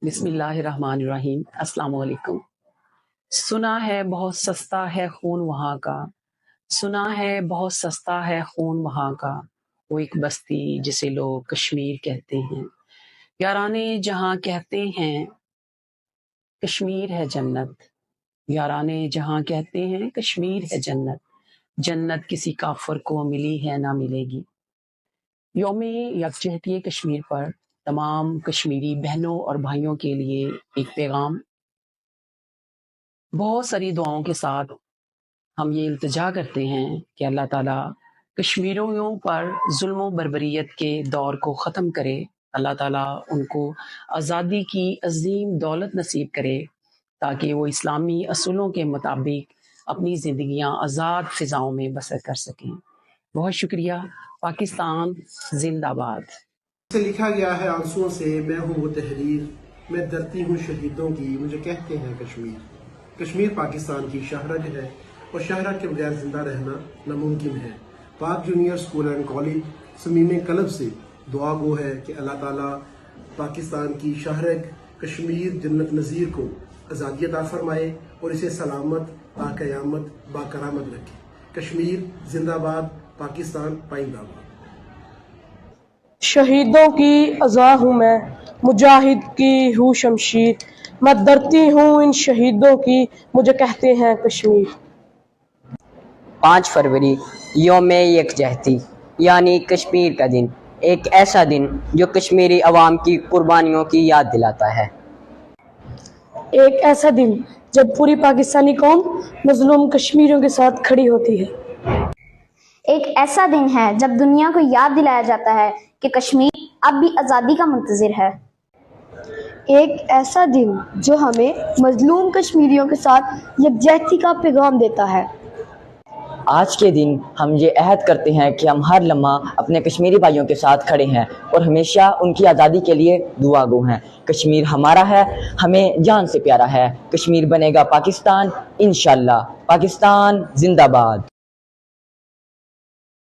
بسم اللہ الرحمن الرحیم۔ السلام علیکم۔ سنا ہے بہت سستا ہے خون وہاں کا، سنا ہے بہت سستا ہے خون وہاں کا، وہ ایک بستی جسے لوگ کشمیر کہتے ہیں، یارانے جہاں کہتے ہیں کشمیر ہے جنت، یارانے جہاں کہتے ہیں کشمیر ہے جنت، جنت کسی کافر کو ملی ہے نہ ملے گی۔ یوم یکجہتی کشمیر پر تمام کشمیری بہنوں اور بھائیوں کے لیے ایک پیغام۔ بہت ساری دعاؤں کے ساتھ ہم یہ التجا کرتے ہیں کہ اللہ تعالیٰ کشمیریوں پر ظلم و بربریت کے دور کو ختم کرے، اللہ تعالیٰ ان کو آزادی کی عظیم دولت نصیب کرے تاکہ وہ اسلامی اصولوں کے مطابق اپنی زندگیاں آزاد فضاؤں میں بسر کر سکیں۔ بہت شکریہ۔ پاکستان زندہ باد۔ سے لکھا گیا ہے آنسوؤں سے، میں ہوں وہ تحریر، میں درتی ہوں شہیدوں کی، مجھے کہتے ہیں کشمیر۔ کشمیر پاکستان کی شاہرگ ہے اور شاہرگ کے بغیر زندہ رہنا ناممکن ہے۔ پاک جونیئر اسکول اینڈ کالج صمیم قلب سے دعا گو ہے کہ اللہ تعالیٰ پاکستان کی شاہرگ کشمیر جنت نظیر کو آزادی عطا فرمائے اور اسے سلامت تا قیامت باکرامت رکھے۔ کشمیر زندہ باد، پاکستان پائندہ باد۔ شہیدوں کی عزا ہوں میں، مجاہد کی ہوں شمشیر، میں ڈرتی ہوں ان شہیدوں کی، مجھے کہتے ہیں کشمیر۔ 5 فروری یوم یکجہتی یعنی کشمیر کا دن، ایک ایسا دن جو کشمیری عوام کی قربانیوں کی یاد دلاتا ہے۔ ایک ایسا دن جب پوری پاکستانی قوم مظلوم کشمیریوں کے ساتھ کھڑی ہوتی ہے۔ ایک ایسا دن ہے جب دنیا کو یاد دلایا جاتا ہے کہ کشمیر اب بھی آزادی کا منتظر ہے۔ ایک ایسا دن جو ہمیں مظلوم کشمیریوں کے ساتھ یکجہتی کا پیغام دیتا ہے۔ آج کے دن ہم یہ عہد کرتے ہیں کہ ہم ہر لمحہ اپنے کشمیری بھائیوں کے ساتھ کھڑے ہیں اور ہمیشہ ان کی آزادی کے لیے دعا گو ہیں۔ کشمیر ہمارا ہے، ہمیں جان سے پیارا ہے۔ کشمیر بنے گا پاکستان انشاءاللہ۔ پاکستان زندہ باد۔